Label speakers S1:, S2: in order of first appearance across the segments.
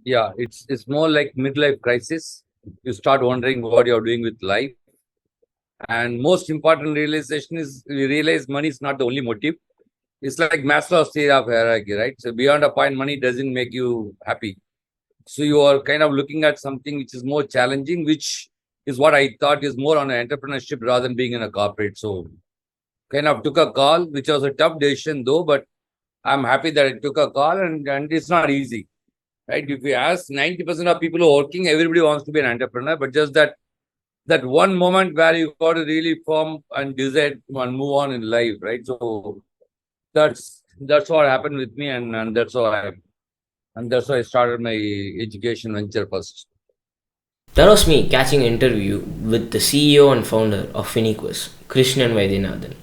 S1: Yeah, it's more like midlife crisis. You start wondering what you're doing with life. And most important realization is you realize money is not the only motive. It's like Maslow's theory of hierarchy, right? So beyond a point, money doesn't make you happy. So you are kind of looking at something which is more challenging, which is what I thought is more on an entrepreneurship rather than being in a corporate. So kind of took a call, which was a tough decision though, but I'm happy that I took a call and it's not easy, right? If you ask 90% of people who are working, everybody wants to be an entrepreneur, but just that one moment where you got to really form and decide and move on in life, right? So that's what happened with me, and that's why I started my education venture first.
S2: That was me catching an interview with the CEO and founder of Finequs, Krishnan Vaidyanathan.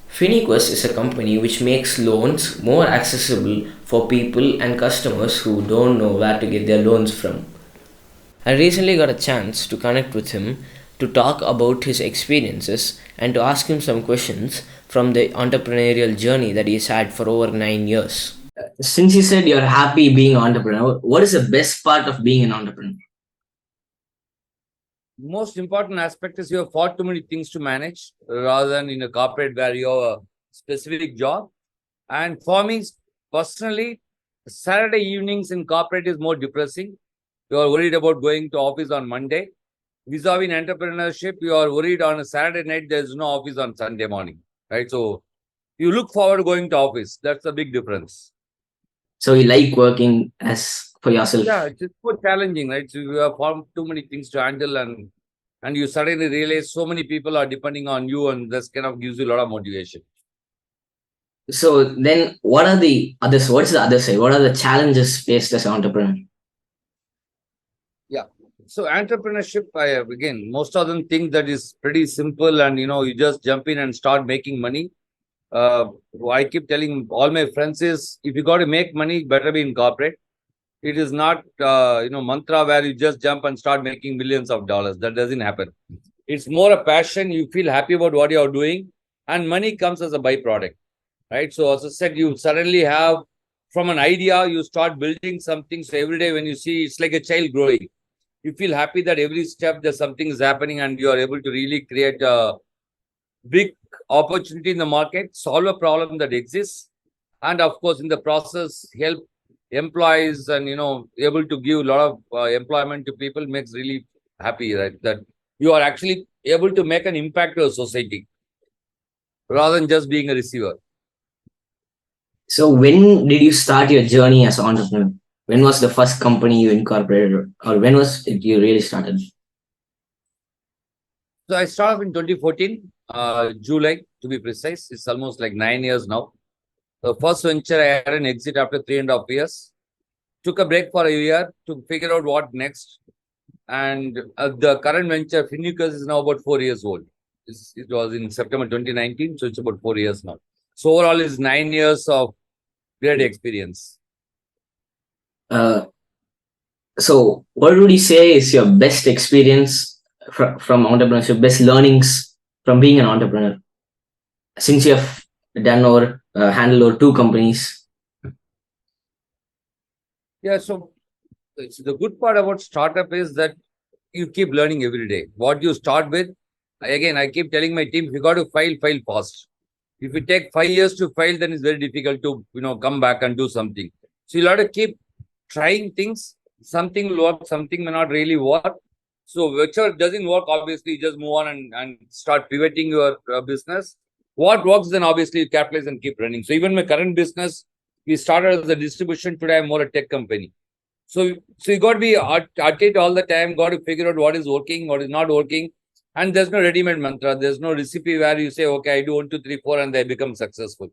S2: Finequs is a company which makes loans more accessible for people and customers who don't know where to get their loans from. I recently got a chance to connect with him to talk about his experiences and to ask him some questions from the entrepreneurial journey that he's had for over 9 years. Since you said you're happy being an entrepreneur, what is the best part of being an entrepreneur?
S1: Most important aspect is you have far too many things to manage rather than in a corporate where you have a specific job. And for me personally, Saturday evenings in corporate is more depressing. You are worried about going to office on Monday. Vis-a-vis in entrepreneurship, you are worried on a Saturday night, there's no office on Sunday morning, right? So you look forward to going to office. That's a big difference.
S2: So you like working as for
S1: Yeah,
S2: yourself.
S1: it's just so challenging, right? So you have far too many things to handle, and you suddenly realize so many people are depending on you, and this kind of gives you a lot of motivation.
S2: So then what are the others? What's the other side? What are the challenges faced as an entrepreneur?
S1: Yeah. So entrepreneurship, again, most of them think that is pretty simple, and you just jump in and start making money. Uh, I keep telling all my friends is if you got to make money, better be in corporate. It is not mantra where you just jump and start making millions of dollars. That doesn't happen. It's more a passion. You feel happy about what you're doing, and money comes as a byproduct, right? So as I said, you suddenly have from an idea, you start building something. So every day when you see, it's like a child growing. You feel happy that every step there's something is happening, and you are able to really create a big opportunity in the market, solve a problem that exists, and of course in the process help employees and able to give a lot of employment to people makes really happy, right? That you are actually able to make an impact to a society rather than just being a receiver.
S2: So when did you start your journey as an entrepreneur? When was the first company you incorporated, or when was it you really started?
S1: So I started in 2014, July to be precise. It's almost like 9 years now. The first venture I had an exit after 3.5 years. Took a break for a year to figure out what next. And the current venture, Finequs, is now about 4 years old. It was in September 2019, so it's about 4 years now. So overall, it's 9 years of great experience.
S2: Uh, so what would you say is your best experience from entrepreneurship, best learnings from being an entrepreneur? Since you have done or handled over two companies.
S1: Yeah, so the good part about startup is that you keep learning every day. What you start with, again, I keep telling my team, if you got to file fast. If you take 5 years to file, then it's very difficult to come back and do something. So you have to keep trying things. Something will work, something may not really work. So whichever doesn't work, obviously just move on and start pivoting your business. What works, then obviously you capitalize and keep running. So even my current business, we started as a distribution. Today I'm more a tech company. So you got to be at it all the time. Got to figure out what is working, what is not working. And there's no ready-made mantra. There's no recipe where you say, okay, I do 1, 2, 3, 4, and they become successful.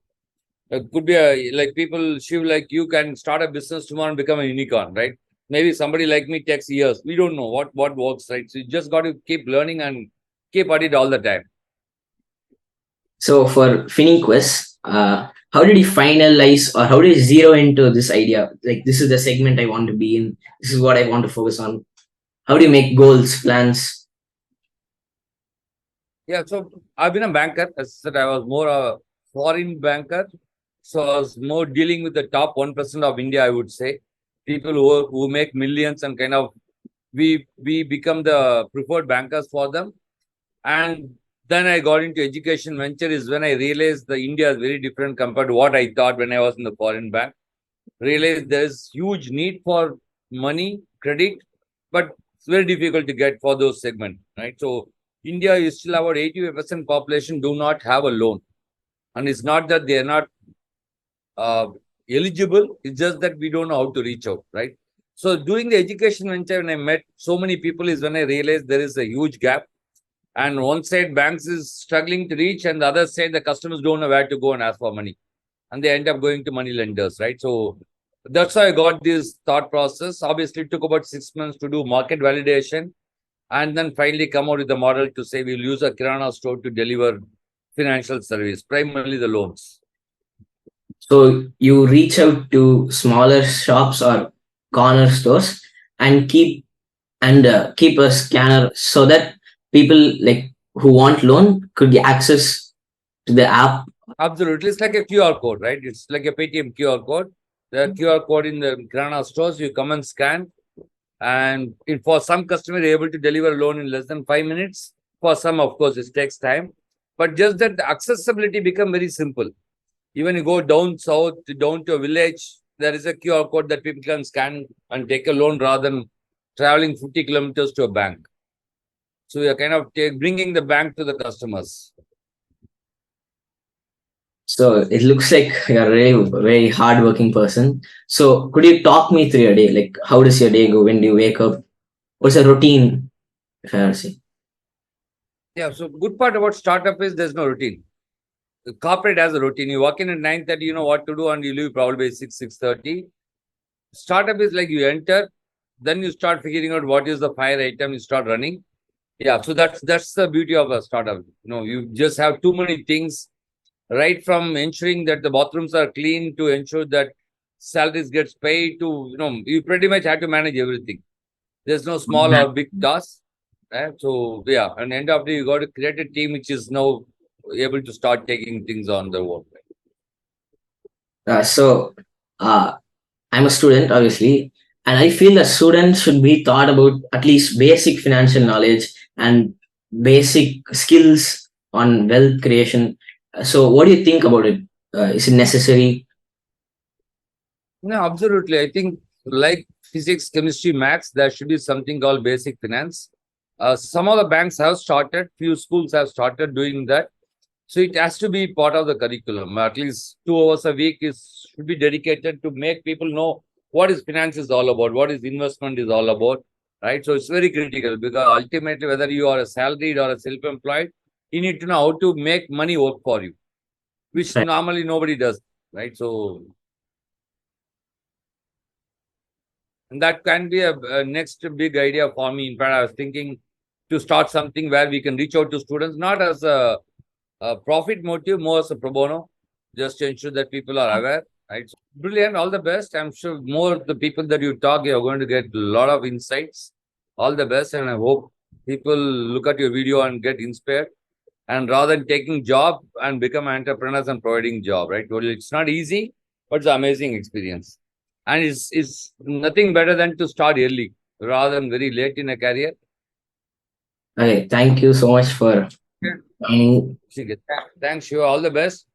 S1: It could be like people, Shiv, like you can start a business tomorrow and become a unicorn, right? Maybe somebody like me takes years. We don't know what works, right? So you just got to keep learning and keep at it all the time.
S2: So for Finequest, how did you finalize or how did you zero into this idea? Like this is the segment I want to be in. This is what I want to focus on. How do you make goals, plans?
S1: Yeah, so I've been a banker. As I said, I was more a foreign banker. So I was more dealing with the top 1% of India, I would say. people who make millions, and kind of we become the preferred bankers for them. And then I got into education venture is when I realized the India is very different compared to what I thought when I was in the foreign bank. Realized there's huge need for money, credit, but it's very difficult to get for those segments, right? So India is still about 85% population do not have a loan. And it's not that they are not uh, eligible, it's just that we don't know how to reach out, right? So doing the education venture, when I met so many people, is when I realized there is a huge gap. And one side banks is struggling to reach, and the other side the customers don't know where to go and ask for money, and they end up going to money lenders, right? So that's how I got this thought process. Obviously, it took about 6 months to do market validation, and then finally come out with the model to say we'll use a kirana store to deliver financial service, primarily the loans.
S2: So you reach out to smaller shops or corner stores and keep a scanner so that people like who want loan could get access to the app.
S1: Absolutely. It's like a QR code, right? It's like a Paytm QR code. The QR code in the kirana stores, you come and scan. And for some customers, they're able to deliver a loan in less than 5 minutes. For some, of course, it takes time. But just that the accessibility become very simple. Even you go down south, down to a village, there is a QR code that people can scan and take a loan rather than traveling 50 kilometers to a bank. So we are kind of bringing the bank to the customers.
S2: So it looks like you're really very hardworking person. So could you talk me through your day? Like how does your day go? When do you wake up? What's a routine, if I have to say?
S1: Yeah, so good part about startup is there's no routine. The corporate has a routine. You walk in at 9:30, you know what to do, and you leave probably by 6:30. Startup is like you enter, then you start figuring out what is the fire item, you start running. Yeah, so that's the beauty of a startup. You just have too many things, right from ensuring that the bathrooms are clean to ensure that salaries gets paid to, you pretty much have to manage everything. There's no small or big task. Right? So yeah, and end of the day, you got to create a team which is now able to start taking things on the work.
S2: So I'm a student, obviously, and I feel that students should be taught about at least basic financial knowledge and basic skills on wealth creation. So, what do you think about it? Is it necessary?
S1: No, absolutely. I think like physics, chemistry, maths, there should be something called basic finance. Some of the banks have started, few schools have started doing that. So it has to be part of the curriculum. At least 2 hours a week should be dedicated to make people know what is finance is all about, what is investment is all about, right? So it's very critical because ultimately, whether you are a salaried or a self-employed, you need to know how to make money work for you, which
S2: Right.
S1: normally nobody does, right? So and that can be a next big idea for me. In fact, I was thinking to start something where we can reach out to students, not as a profit motive, more as a pro bono, just to ensure that people are aware. Right? So, brilliant. All the best. I'm sure more of the people that you talk, you're going to get a lot of insights. All the best. And I hope people look at your video and get inspired. And rather than taking job and become entrepreneurs and providing job, right? Well, it's not easy, but it's an amazing experience. And it's nothing better than to start early rather than very late in a career.
S2: Okay, thank you so much for
S1: Yeah.
S2: coming.
S1: Thanks, you. All the best.